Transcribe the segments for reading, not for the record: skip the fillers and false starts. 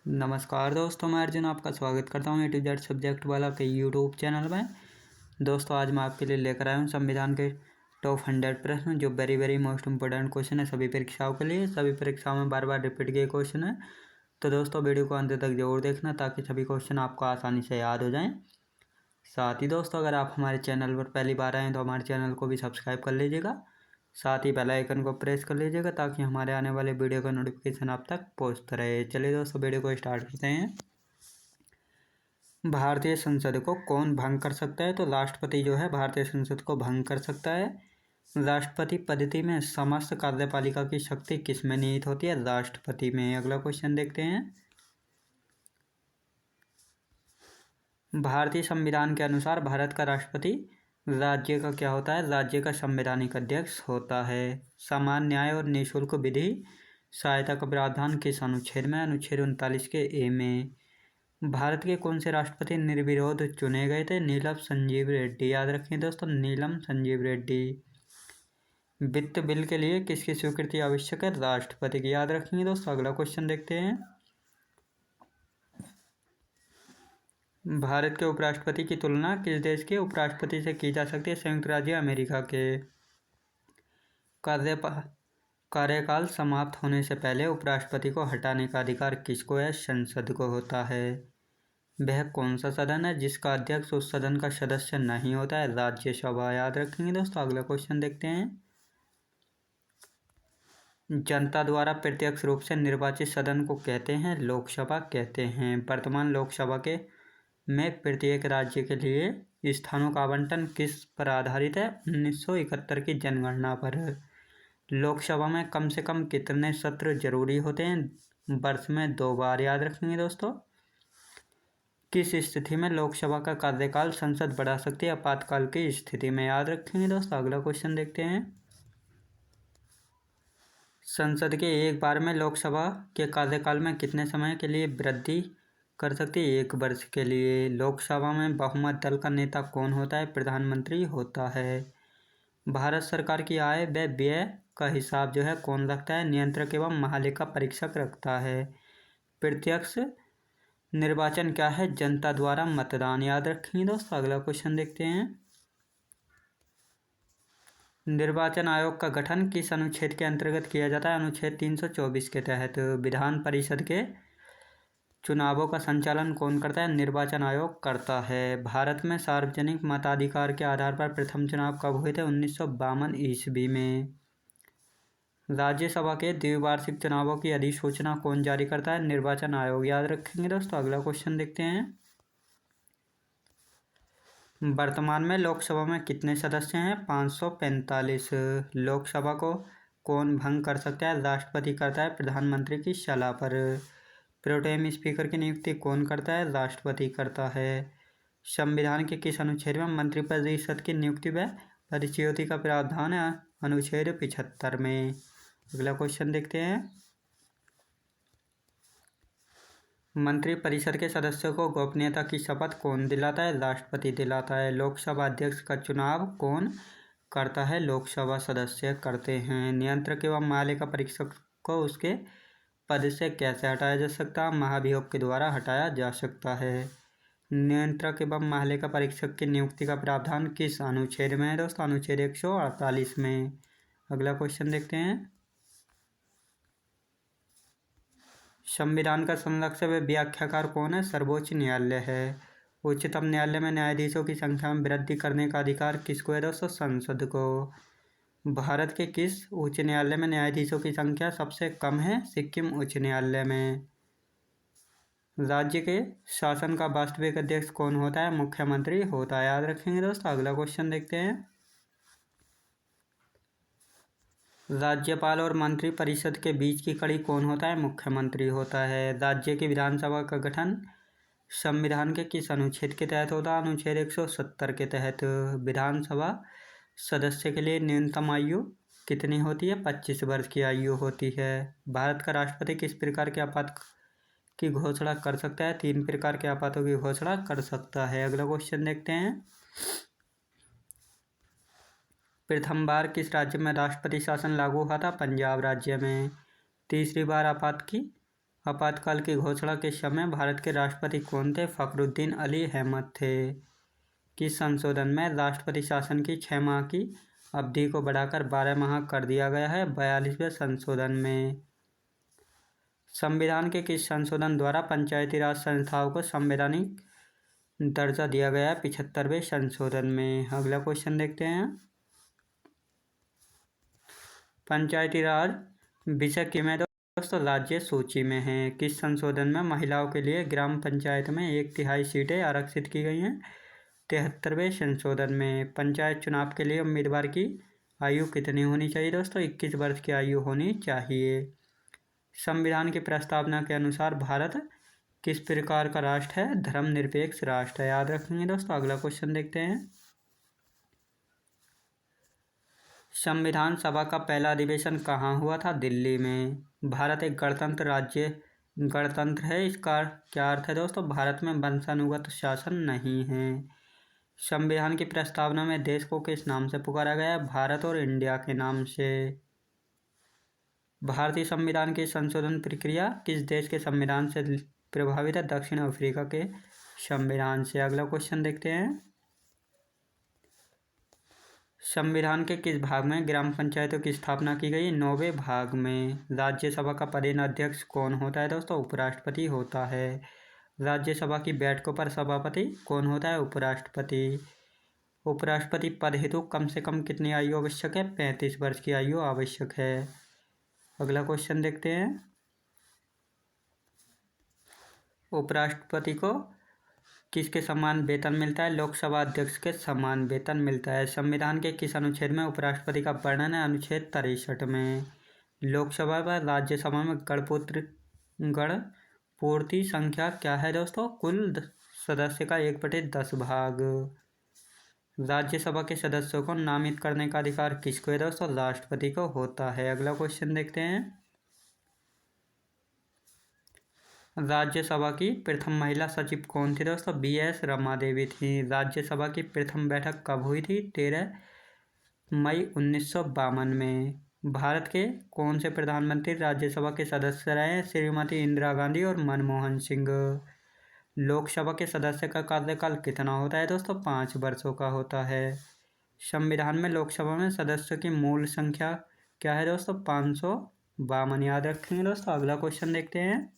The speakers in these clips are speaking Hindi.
नमस्कार दोस्तों, मैं अर्जुन आपका स्वागत करता हूँ A to Z सब्जेक्ट वाला के यूट्यूब चैनल में। दोस्तों, आज मैं आपके लिए लेकर आया हूँ संविधान के टॉप 100 प्रश्न, जो वेरी मोस्ट इम्पोर्टेंट क्वेश्चन है सभी परीक्षाओं के लिए। सभी परीक्षाओं में बार बार रिपीट किए क्वेश्चन है, तो दोस्तों वीडियो को अंत तक जरूर देखना ताकि सभी क्वेश्चन आपको आसानी से याद हो जाएं। साथ ही दोस्तों, अगर आप हमारे चैनल पर पहली बार आए हैं तो हमारे चैनल को भी सब्सक्राइब कर लीजिएगा। साथ ही बेल आइकन को प्रेस कर लीजिएगा ताकि हमारे आने वाले वीडियो का नोटिफिकेशन आप तक पहुंचता रहे। चलिए दोस्तों, वीडियो को स्टार्ट करते हैं। भारतीय संसद को कौन भंग कर सकता है? तो राष्ट्रपति जो है भारतीय संसद को भंग कर सकता है। राष्ट्रपति पद्धति में समस्त कार्यपालिका की शक्ति किस में निहित होती है? राष्ट्रपति में। अगला क्वेश्चन देखते हैं। भारतीय संविधान के अनुसार भारत का राष्ट्रपति राज्य का क्या होता है? राज्य का संवैधानिक अध्यक्ष होता है। समान न्याय और निःशुल्क विधि सहायता का प्रावधान किस अनुच्छेद में? अनुच्छेद 39 के ए में। भारत के कौन से राष्ट्रपति निर्विरोध चुने गए थे? नीलम संजीव रेड्डी। याद रखें दोस्तों, नीलम संजीव रेड्डी। वित्त बिल के लिए किसकी स्वीकृति आवश्यक है? राष्ट्रपति की। याद रखेंगे दोस्तों। अगला क्वेश्चन देखते हैं। भारत के उपराष्ट्रपति की तुलना किस देश के उपराष्ट्रपति से की जा सकती है? संयुक्त राज्य अमेरिका के। कार्यकाल समाप्त होने से पहले उपराष्ट्रपति को हटाने का अधिकार किसको है? संसद को होता है। वह कौन सा सदन है जिसका अध्यक्ष उस सदन का सदस्य नहीं होता है? राज्यसभा। याद रखेंगे दोस्तों। अगला क्वेश्चन देखते हैं। जनता द्वारा प्रत्यक्ष रूप से निर्वाचित सदन को कहते हैं? लोकसभा कहते हैं। वर्तमान लोकसभा के में प्रत्येक राज्य के लिए स्थानों का आवंटन किस पर आधारित है? 1971 की जनगणना पर। लोकसभा में कम से कम कितने सत्र जरूरी होते हैं? वर्ष में 2 बार। याद रखेंगे दोस्तों। किस स्थिति में लोकसभा का कार्यकाल संसद बढ़ा सकती है? आपातकाल की स्थिति में। याद रखेंगे दोस्तों। अगला क्वेश्चन देखते हैं। संसद के एक बार में लोकसभा के कार्यकाल में कितने समय के लिए वृद्धि कर सकती है? 1 वर्ष के लिए। लोकसभा में बहुमत दल का नेता कौन होता है? प्रधानमंत्री होता है। भारत सरकार की आय व व्यय का हिसाब जो है कौन रखता है? नियंत्रक एवं महालेखा परीक्षक रखता है। प्रत्यक्ष निर्वाचन क्या है? जनता द्वारा मतदान। याद रखेंगे दोस्तों। अगला क्वेश्चन देखते हैं। निर्वाचन आयोग का गठन किस अनुच्छेद के अंतर्गत किया जाता है? अनुच्छेद 324 के तहत। विधान परिषद के चुनावों का संचालन कौन करता है? निर्वाचन आयोग करता है। भारत में सार्वजनिक मताधिकार के आधार पर प्रथम चुनाव कब हुए थे? 1952 ईस्वी में। राज्यसभा के द्विवार्षिक चुनावों की अधिसूचना कौन जारी करता है? निर्वाचन आयोग। याद रखेंगे दोस्तों। अगला क्वेश्चन देखते हैं। वर्तमान में लोकसभा में कितने सदस्य हैं? 545। लोकसभा को कौन भंग कर सकता है? राष्ट्रपति करता है प्रधानमंत्री की सलाह पर। प्रोटेम स्पीकर की नियुक्ति कौन करता है? राष्ट्रपति करता है। संविधान के किस अनुच्छेद में मंत्रिपरिषद की नियुक्ति व परिचयोति का प्रावधान है? अनुच्छेद 75 में। अगला क्वेश्चन देखते हैं। मंत्रिपरिषद के सदस्यों को गोपनीयता की शपथ कौन दिलाता है? राष्ट्रपति दिलाता है। लोकसभा अध्यक्ष का चुनाव कौन करता है? लोकसभा सदस्य करते हैं। नियंत्रक एवं महालेखा परीक्षक को उसके पद से कैसे हटाया जा सकता है? महाभियोग के द्वारा हटाया जा सकता है। नियंत्रक एवं महालेखा परीक्षक की नियुक्ति का प्रावधान किस अनुच्छेद में है दोस्तों? अनुच्छेद 148 में। अगला क्वेश्चन देखते हैं। संविधान का संरक्षक व व्याख्याकार कौन है? सर्वोच्च न्यायालय है। उच्चतम न्यायालय में न्यायाधीशों की संख्या में वृद्धि करने का अधिकार किसको है दोस्तों? संसद को। भारत के किस उच्च न्यायालय में न्यायाधीशों की संख्या सबसे कम है? सिक्किम उच्च न्यायालय में। राज्य के शासन का वास्तविक अध्यक्ष कौन होता है? मुख्यमंत्री होता है। याद रखेंगे दोस्तों। अगला क्वेश्चन देखते हैं। राज्यपाल और मंत्री परिषद के बीच की कड़ी कौन होता है? मुख्यमंत्री होता है। राज्य की विधानसभा का गठन संविधान के किस अनुच्छेद के तहत होता है? अनुच्छेद 170 के तहत। विधानसभा सदस्य के लिए न्यूनतम आयु कितनी होती है? 25 वर्ष की आयु होती है। भारत का राष्ट्रपति किस प्रकार के आपात की घोषणा कर सकता है? 3 प्रकार के आपातों की घोषणा कर सकता है। अगला क्वेश्चन देखते हैं। प्रथम बार किस राज्य में राष्ट्रपति शासन लागू हुआ था? पंजाब राज्य में। तीसरी बार आपात की आपातकाल की घोषणा के समय भारत के राष्ट्रपति कौन थे? फखरुद्दीन अली अहमद थे। किस संशोधन में राष्ट्रपति शासन की 6 माह की अवधि को बढ़ाकर 12 माह कर दिया गया है? 42वें संशोधन में। संविधान के किस संशोधन द्वारा पंचायती राज संस्थाओं को संवैधानिक दर्जा दिया गया है? 75वें संशोधन में। अगला क्वेश्चन देखते हैं। पंचायती राज विषय किसमें दोस्तों? राज्य सूची में है। किस संशोधन में महिलाओं के लिए ग्राम पंचायत में 1/3 सीटें आरक्षित की गई हैं? 73वें संशोधन में। पंचायत चुनाव के लिए उम्मीदवार की आयु कितनी होनी चाहिए दोस्तों? 21 वर्ष की आयु होनी चाहिए। संविधान की प्रस्तावना के अनुसार भारत किस प्रकार का राष्ट्र है? धर्मनिरपेक्ष राष्ट्र है। याद रखेंगे दोस्तों। अगला क्वेश्चन देखते हैं। संविधान सभा का पहला अधिवेशन कहाँ हुआ था? दिल्ली में। भारत एक गणतंत्र है, इसका क्या अर्थ है दोस्तों? भारत में वंशानुगत शासन नहीं है। संविधान की प्रस्तावना में देश को किस नाम से पुकारा गया है? भारत और इंडिया के नाम से। भारतीय संविधान की संशोधन प्रक्रिया किस देश के संविधान से प्रभावित है? दक्षिण अफ्रीका के संविधान से। अगला क्वेश्चन देखते हैं। संविधान के किस भाग में ग्राम पंचायतों की स्थापना की गई? 9वें भाग में। राज्यसभा का पदेन अध्यक्ष कौन होता है दोस्तों? उपराष्ट्रपति होता है। राज्यसभा की बैठकों पर सभापति कौन होता है? उपराष्ट्रपति। उपराष्ट्रपति पद हेतु कम से कम कितनी आयु आवश्यक है? 35 वर्ष की आयु आवश्यक है। अगला क्वेश्चन देखते हैं। उपराष्ट्रपति को किसके समान वेतन मिलता है? लोकसभा अध्यक्ष के समान वेतन मिलता है। संविधान के किस अनुच्छेद में उपराष्ट्रपति का वर्णन है? अनुच्छेद 63 में। लोकसभा व राज्यसभा में गणपूर्ति संख्या क्या है दोस्तों? कुल सदस्य का 1/10 भाग। राज्यसभा के सदस्यों को नामित करने का अधिकार किसको है दोस्तों? राष्ट्रपति को होता है। अगला क्वेश्चन देखते हैं। राज्यसभा की प्रथम महिला सचिव कौन थी दोस्तों? BS रमा देवी थी। राज्यसभा की प्रथम बैठक कब हुई थी? 13 मई 1952 में। भारत के कौन से प्रधानमंत्री राज्यसभा के सदस्य रहे हैं? श्रीमती इंदिरा गांधी और मनमोहन सिंह। लोकसभा के सदस्य का कार्यकाल कितना होता है दोस्तों? 5 वर्षों का होता है। संविधान में लोकसभा में सदस्यों की मूल संख्या क्या है दोस्तों? 552। याद रखेंगे दोस्तों। अगला क्वेश्चन देखते हैं।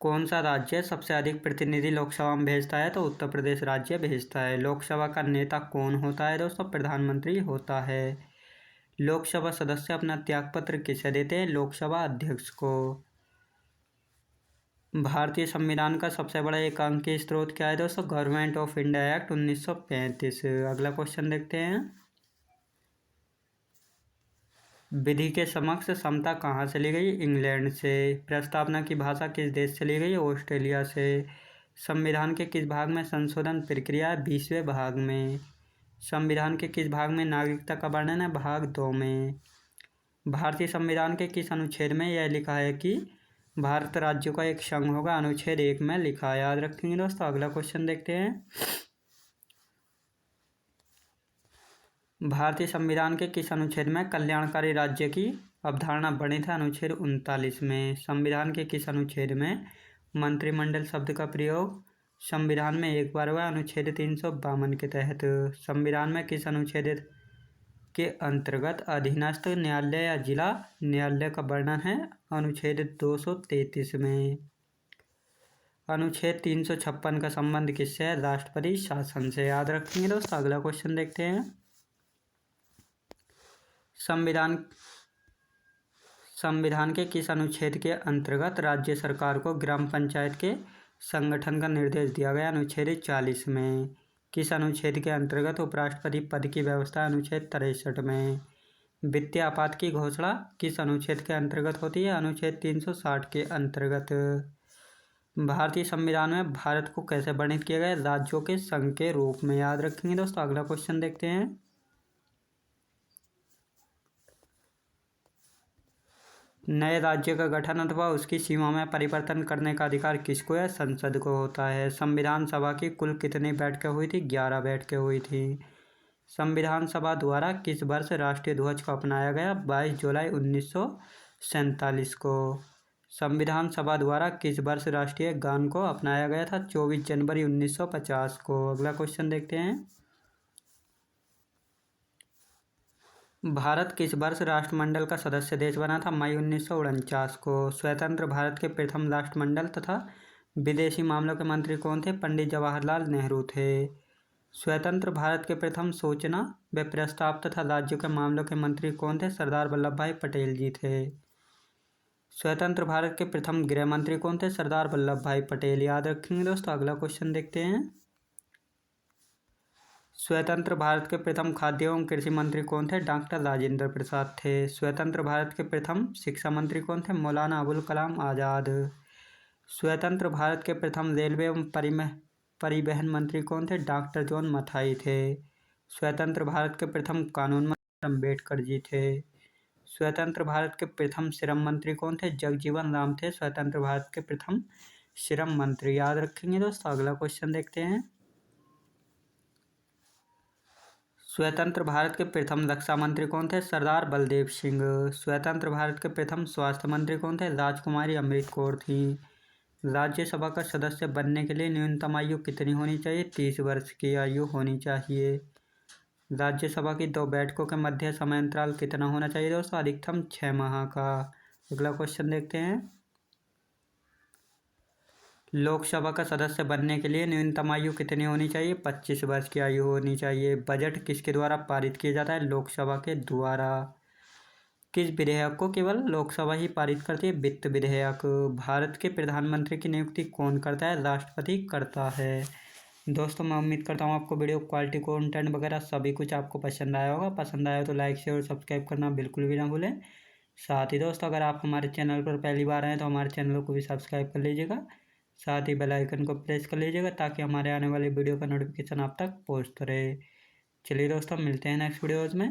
कौन सा राज्य सबसे अधिक प्रतिनिधि लोकसभा में भेजता है? तो उत्तर प्रदेश राज्य भेजता है। लोकसभा का नेता कौन होता है दोस्तों? प्रधानमंत्री होता है। लोकसभा सदस्य अपना त्यागपत्र किसे देते हैं? लोकसभा अध्यक्ष को। भारतीय संविधान का सबसे बड़ा एकांकीय स्रोत क्या है दोस्तों? Government of India act 1935। अगला क्वेश्चन देखते हैं। विधि के समक्ष समता कहाँ से ली गई? इंग्लैंड से। प्रस्तावना की भाषा किस देश से ली गई? ऑस्ट्रेलिया से। संविधान के किस भाग में संशोधन प्रक्रिया है? 20वें भाग में। संविधान के किस भाग में नागरिकता का वर्णन है? भाग 2 में। भारतीय संविधान के किस अनुच्छेद में यह लिखा है कि भारत राज्यों का एक संघ होगा? अनुच्छेद 1 में लिखा है। याद रखेंगे दोस्तों। अगला क्वेश्चन देखते हैं। भारतीय संविधान के किस अनुच्छेद में कल्याणकारी राज्य की अवधारणा वर्णित है? अनुच्छेद 39 में। संविधान के किस अनुच्छेद में मंत्रिमंडल शब्द का प्रयोग संविधान में एक बार हुआ? अनुच्छेद 352 के तहत। संविधान में किस अनुच्छेद के अंतर्गत अधीनस्थ न्यायालय या जिला न्यायालय का वर्णन है? अनुच्छेद 233 में। अनुच्छेद 356 का संबंध किससे है? राष्ट्रपति शासन से। याद रखेंगे दोस्तों। अगला क्वेश्चन देखते हैं। संविधान के किस अनुच्छेद के अंतर्गत राज्य सरकार को ग्राम पंचायत के संगठन का निर्देश दिया गया? अनुच्छेद 40 में। किस अनुच्छेद के अंतर्गत उपराष्ट्रपति पद की व्यवस्था? अनुच्छेद 63 में। वित्तीय आपात की घोषणा किस अनुच्छेद के अंतर्गत होती है? अनुच्छेद 360 के अंतर्गत। भारतीय संविधान में भारत को कैसे वर्णित किया गया? राज्यों के संघ के रूप में। याद रखेंगे दोस्तों। अगला क्वेश्चन देखते हैं। नए राज्य का गठन अथवा उसकी सीमा में परिवर्तन करने का अधिकार किसको है? संसद को होता है। संविधान सभा की कुल कितनी बैठकें हुई थी? 11 बैठकें हुई थी। संविधान सभा द्वारा किस वर्ष राष्ट्रीय ध्वज को अपनाया गया? 22 जुलाई 47 को। संविधान सभा द्वारा किस वर्ष राष्ट्रीय गान को अपनाया गया था? 24 जनवरी 1950 को। अगला क्वेश्चन देखते हैं। भारत किस वर्ष राष्ट्रमंडल का सदस्य देश बना था? मई 1949 को। स्वतंत्र भारत के प्रथम राष्ट्रमंडल तथा विदेशी मामलों के मंत्री कौन थे? पंडित जवाहरलाल नेहरू थे। स्वतंत्र भारत के प्रथम सूचना व प्रस्ताव तथा राज्यों के मामलों के मंत्री कौन थे? सरदार वल्लभ भाई पटेल जी थे। स्वतंत्र भारत के प्रथम गृह मंत्री कौन थे? सरदार वल्लभ भाई पटेल। याद रखेंगे दोस्तों। अगला क्वेश्चन देखते हैं। स्वतंत्र भारत के प्रथम खाद्य एवं कृषि मंत्री कौन थे? डॉक्टर राजेंद्र प्रसाद थे। स्वतंत्र भारत के प्रथम शिक्षा मंत्री कौन थे? मौलाना अबुल कलाम आज़ाद। स्वतंत्र भारत के प्रथम रेलवे एवं परिवहन मंत्री कौन थे? डॉक्टर जॉन मथाई थे। स्वतंत्र भारत के प्रथम कानून मंत्री अम्बेडकर जी थे। स्वतंत्र भारत के प्रथम श्रम मंत्री कौन थे? जगजीवन राम थे स्वतंत्र भारत के प्रथम श्रम मंत्री। याद रखेंगे दोस्तों। अगला क्वेश्चन देखते हैं। स्वतंत्र भारत के प्रथम रक्षा मंत्री कौन थे? सरदार बलदेव सिंह। स्वतंत्र भारत के प्रथम स्वास्थ्य मंत्री कौन थे? राजकुमारी अमृत कौर थी। राज्यसभा का सदस्य बनने के लिए न्यूनतम आयु कितनी होनी चाहिए? 30 वर्ष की आयु होनी चाहिए। राज्यसभा की 2 बैठकों के मध्य समय अंतराल कितना होना चाहिए दोस्तों? अधिकतम 6 माह का। अगला क्वेश्चन देखते हैं। लोकसभा का सदस्य बनने के लिए न्यूनतम आयु कितनी होनी चाहिए? 25 वर्ष की आयु होनी चाहिए। बजट किसके द्वारा पारित किया जाता है? लोकसभा के द्वारा। किस विधेयक को केवल लोकसभा ही पारित करती है? वित्त विधेयक। भारत के प्रधानमंत्री की नियुक्ति कौन करता है? राष्ट्रपति करता है। दोस्तों मैं उम्मीद करता हूँ आपको वीडियो क्वालिटी कंटेंट वगैरह सभी कुछ आपको पसंद आया होगा। पसंद आया तो लाइक शेयर और सब्सक्राइब करना बिल्कुल भी ना भूलें। साथ ही दोस्तों अगर आप हमारे चैनल पर पहली बार आए तो हमारे चैनल को भी सब्सक्राइब कर लीजिएगा। साथ ही बेल आइकन को प्रेस कर लीजिएगा ताकि हमारे आने वाली वीडियो का नोटिफिकेशन आप तक पहुँचता रहे। चलिए दोस्तों मिलते हैं नेक्स्ट वीडियोज़ में।